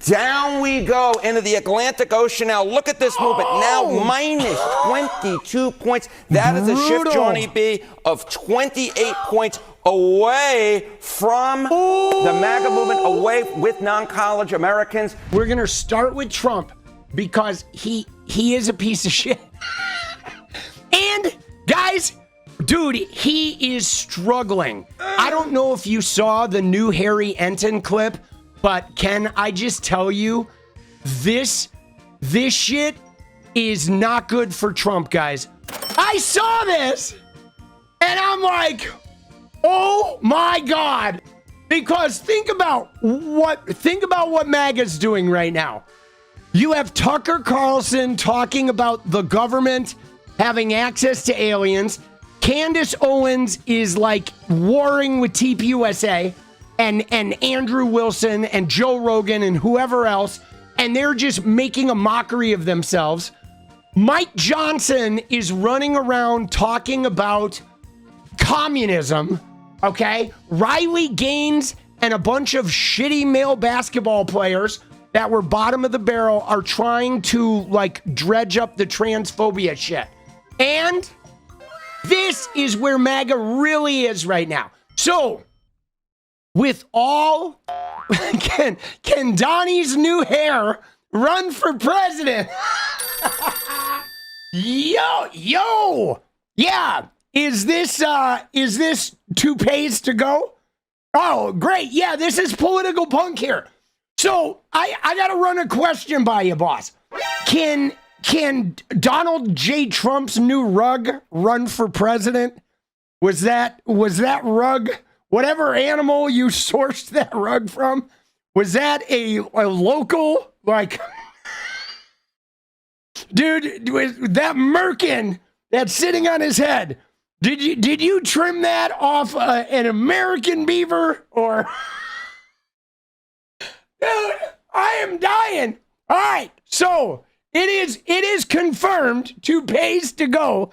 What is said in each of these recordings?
Down we go into the Atlantic Ocean now. Look at this movement. Now minus 22 points. That is a shift, Johnny B, of 28 points away from the MAGA movement, away with non-college Americans. We're going to start with Trump because he is a piece of shit. And, guys, dude, he is struggling. I don't know if you saw the new Harry Enton clip, but can I just tell you, this shit is not good for Trump, guys. I saw this, and I'm like, oh my God. Because think about what MAGA's doing right now. You have Tucker Carlson talking about the government having access to aliens. Candace Owens is like warring with TPUSA and Andrew Wilson and Joe Rogan and whoever else, and they're just making a mockery of themselves. Mike Johnson is running around talking about communism, okay? Riley Gaines and a bunch of shitty male basketball players that were bottom of the barrel are trying to like dredge up the transphobia shit. And this is where MAGA really is right now. So, with all, can Donnie's new hair run for president? Yo, yeah. Is this toupees to go? Oh, great. Yeah, this is political punk here. So I gotta run a question by you, boss. Can Donald J. Trump's new rug run for president? Was that rug, whatever animal you sourced that rug from, was that a local, like, dude, that merkin that's sitting on his head, did you trim that off an American beaver, or? Dude, I am dying. All right, so it is confirmed, toupees to go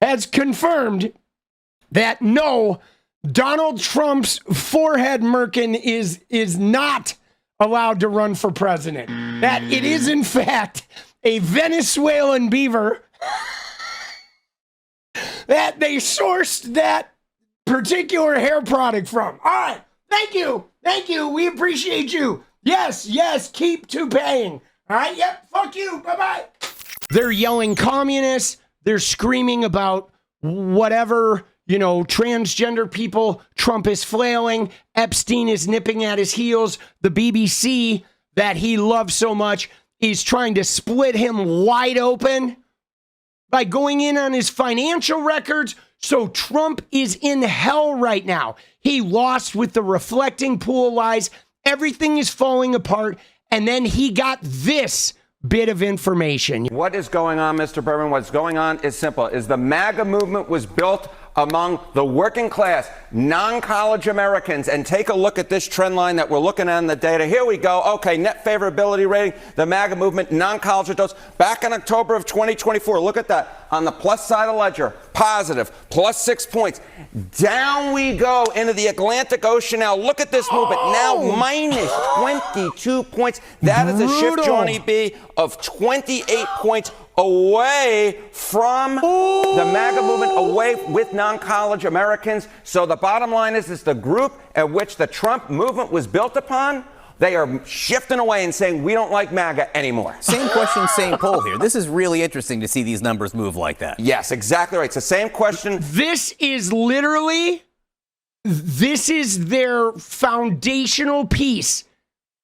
has confirmed that no, Donald Trump's forehead merkin is not allowed to run for president. That it is, in fact, a Venezuelan beaver that they sourced that particular hair product from. All right, thank you. We appreciate you. Yes, keep toupeeing. All right, yep, fuck you, bye-bye. They're yelling communists. They're screaming about whatever, transgender people. Trump is flailing. Epstein is nipping at his heels. The BBC that he loves so much is trying to split him wide open by going in on his financial records. So Trump is in hell right now. He lost with the reflecting pool of lies. Everything is falling apart. And then he got this bit of information. What is going on, Mr. Berman? What's going on is simple. Is the MAGA movement was built among the working class, non-college Americans. And take a look at this trend line that we're looking at in the data. Here we go. Okay, net favorability rating, the MAGA movement, non-college adults. Back in October of 2024, look at that. On the plus side of the ledger, positive, plus 6 points. Down we go into the Atlantic Ocean now. Look at this movement. Now minus 22 points. That is a shift, Johnny B, of 28 points away from the MAGA movement, away with non-college Americans. So the bottom line is the group at which the Trump movement was built upon, they are shifting away and saying, we don't like MAGA anymore. Same question, same poll here. This is really interesting to see these numbers move like that. Yes, exactly right. It's the same question. This is their foundational piece.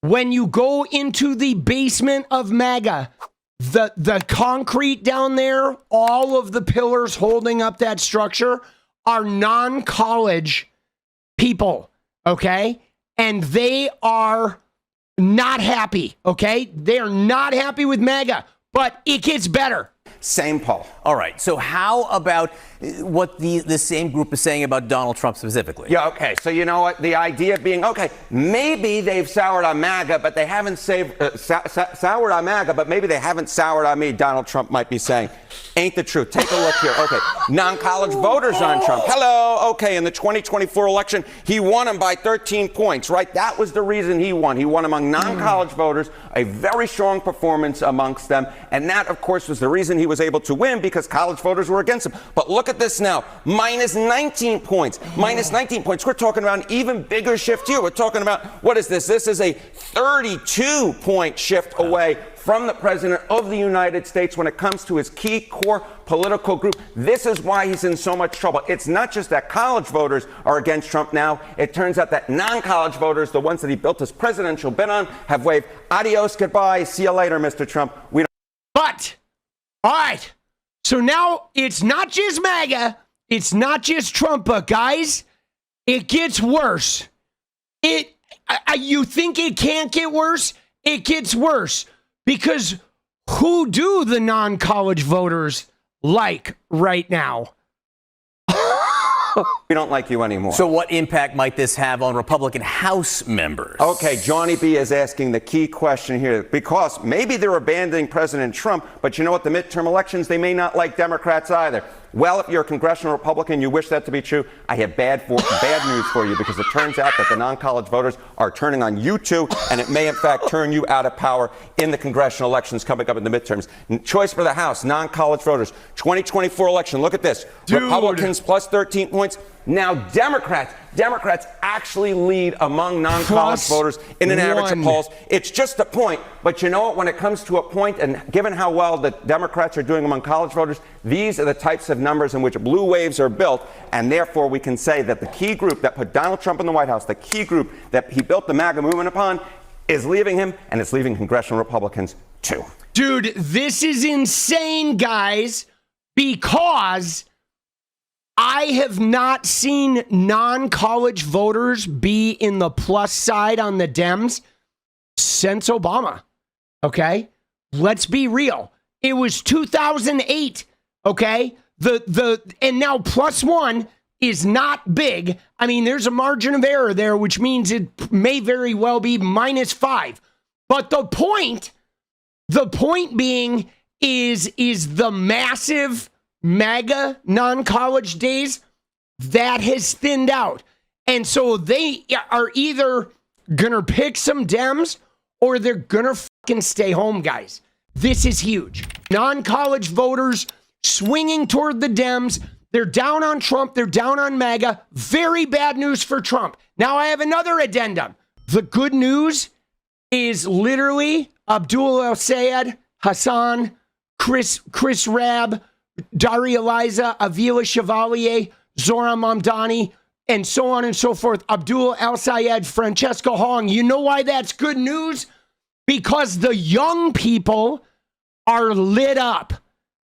When you go into the basement of MAGA, the concrete down there, all of the pillars holding up that structure are non-college people, okay? And they are not happy, okay? They are not happy with MAGA, but it gets better. Same poll. All right. So how about what the same group is saying about Donald Trump specifically? Yeah, okay. So you know what? The idea being, okay, maybe they've soured on MAGA, but they haven't soured on MAGA, but maybe they haven't soured on me, Donald Trump might be saying. Ain't the truth. Take a look here. Okay. Non-college voters on Trump. Hello. Okay. In the 2024 election, he won them by 13 points, right? That was the reason he won. He won among non-college voters, a very strong performance amongst them. And that, of course, was the reason he was able to win, because college voters were against him. But look at this now. Minus 19 points. Minus 19 points. We're talking about an even bigger shift here. We're talking about, what is this? This is a 32-point shift away from the President of the United States when it comes to his key core political group. This is why he's in so much trouble. It's not just that college voters are against Trump now. It turns out that non-college voters, the ones that he built his presidential bid on, have waved adios, goodbye, see you later, Mr. Trump. But, all right, so now it's not just MAGA, it's not just Trump, but guys, it gets worse. You think it can't get worse? It gets worse. Because who do the non-college voters like right now? We don't like you anymore. So what impact might this have on Republican House members? Okay, Johnny B is asking the key question here, because maybe they're abandoning President Trump, but you know what? The midterm elections, they may not like Democrats either. Well, if you're a congressional Republican, you wish that to be true, I have bad news for you, because it turns out that the non-college voters are turning on you too, and it may in fact turn you out of power in the congressional elections coming up in the midterms. Choice for the House, non-college voters, 2024 election. Look at this. Dude. Republicans plus 13 points. Now Democrats actually lead among non-college voters in an average of polls. It's just a point, but you know what? When it comes to a point, and given how well the Democrats are doing among college voters, these are the types of numbers in which blue waves are built, and therefore we can say that the key group that put Donald Trump in the White House, the key group that he built the MAGA movement upon, is leaving him, and it's leaving congressional Republicans too. Dude, this is insane, guys, because I have not seen non-college voters be in the plus side on the Dems since Obama. Okay? Let's be real. It was 2008. Okay? And now plus one is not big. I mean, there's a margin of error there, which means it may very well be -5. But the point being is the massive MAGA non-college days, that has thinned out. And so they are either going to pick some Dems or they're going to fucking stay home, guys. This is huge. Non-college voters swinging toward the Dems. They're down on Trump. They're down on MAGA. Very bad news for Trump. Now I have another addendum. The good news is literally 𝗙𝗪𝗪 Hassan, Chris Rabb, Daria Eliza, Avila Chevalier, Zoran Mamdani, and so on and so forth. Abdul El-Sayed, Francesca Hong. You know why that's good news? Because the young people are lit up,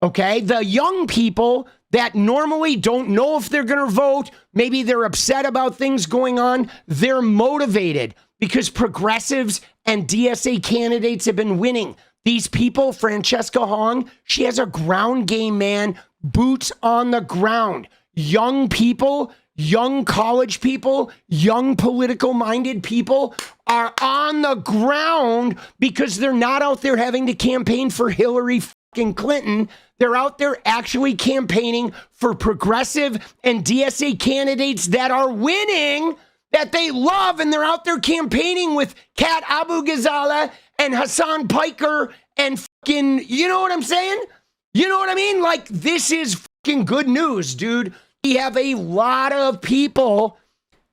okay? The young people that normally don't know if they're going to vote, maybe they're upset about things going on, they're motivated because progressives and DSA candidates have been winning. These people, Francesca Hong, she has a ground game, man, boots on the ground. Young people, young college people, young political-minded people are on the ground because they're not out there having to campaign for Hillary fucking Clinton. They're out there actually campaigning for progressive and DSA candidates that are winning, that they love, and they're out there campaigning with Kat Abu-Ghazaleh and Hassan Piker and fucking, you know what I'm saying? You know what I mean? Like, this is fucking good news, dude. We have a lot of people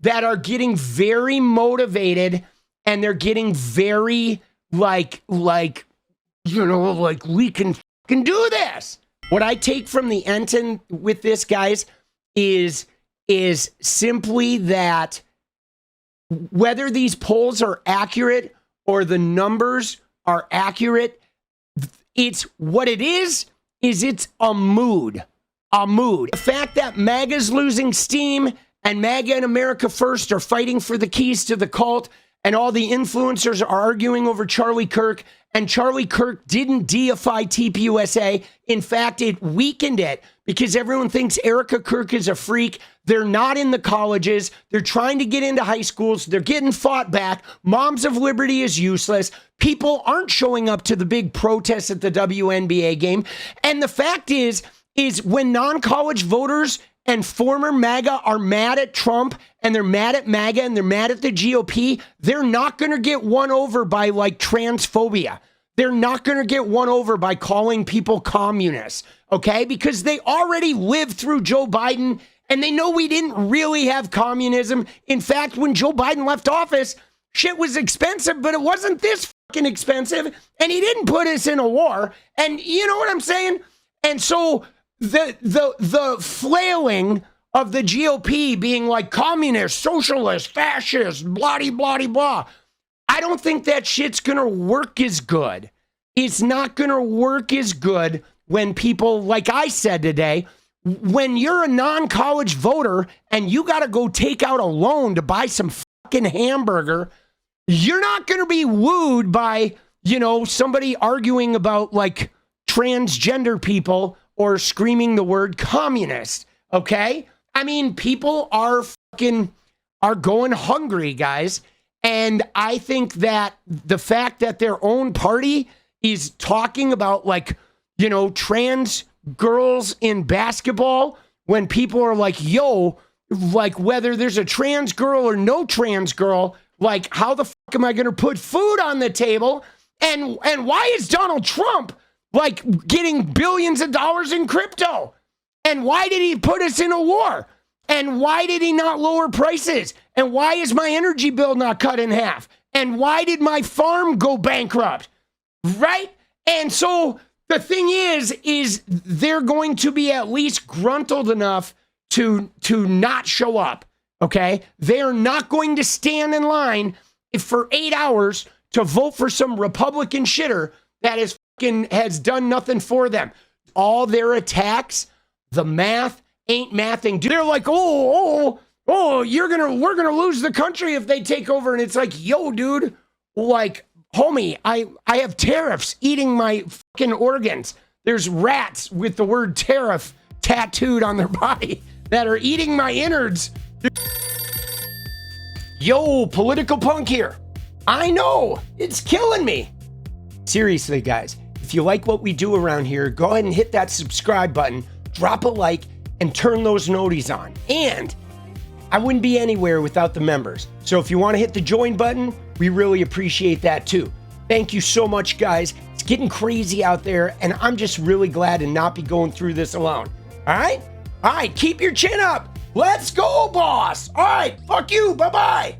that are getting very motivated, and they're getting very like, you know, like, we can fucking do this. What I take from the Enton with this, guys, is simply that whether these polls are accurate or the numbers are accurate, it's what it is it's a mood. A mood. The fact that MAGA's losing steam and MAGA and America First are fighting for the keys to the cult, and all the influencers are arguing over Charlie Kirk, and Charlie Kirk didn't deify TPUSA. In fact, it weakened it because everyone thinks Erica Kirk is a freak. They're not in the colleges. They're trying to get into high schools. They're getting fought back. Moms of Liberty is useless. People aren't showing up to the big protests at the WNBA game. And the fact is when non-college voters and former MAGA are mad at Trump and they're mad at MAGA and they're mad at the GOP, they're not going to get won over by like transphobia. They're not going to get won over by calling people communists, okay? Because they already lived through Joe Biden and they know we didn't really have communism. In fact, when Joe Biden left office, shit was expensive, but it wasn't this fucking expensive. And he didn't put us in a war. And you know what I'm saying? And so the flailing of the GOP being like communist, socialist, fascist, blah, blah, blah. I don't think that shit's going to work as good. It's not going to work as good when people, like I said today, when you're a non-college voter and you got to go take out a loan to buy some fucking hamburger, you're not going to be wooed by, you know, somebody arguing about like transgender people or screaming the word communist, okay? I mean, people are going hungry, guys. And I think that the fact that their own party is talking about like, you know, trans girls in basketball when people are like, yo, like whether there's a trans girl or no trans girl, like how the fuck am I going to put food on the table? And why is Donald Trump like getting billions of dollars in crypto? And why did he put us in a war? And why did he not lower prices? And why is my energy bill not cut in half? And why did my farm go bankrupt? Right? And so the thing is they're going to be at least gruntled enough to not show up. Okay? They are not going to stand in line for 8 hours to vote for some Republican shitter that has done nothing for them. All their attacks, the math ain't mathing. They're like, we're gonna lose the country if they take over. And it's like, yo, dude, like, homie, I have tariffs eating my fucking organs. There's rats with the word tariff tattooed on their body that are eating my innards. Yo, political punk here. I know, it's killing me. Seriously, guys, if you like what we do around here, go ahead and hit that subscribe button, drop a like, and turn those noties on. And I wouldn't be anywhere without the members. So if you want to hit the join button, we really appreciate that too. Thank you so much, guys. It's getting crazy out there, and I'm just really glad to not be going through this alone. All right? All right, keep your chin up. Let's go, boss. All right, fuck you. Bye-bye.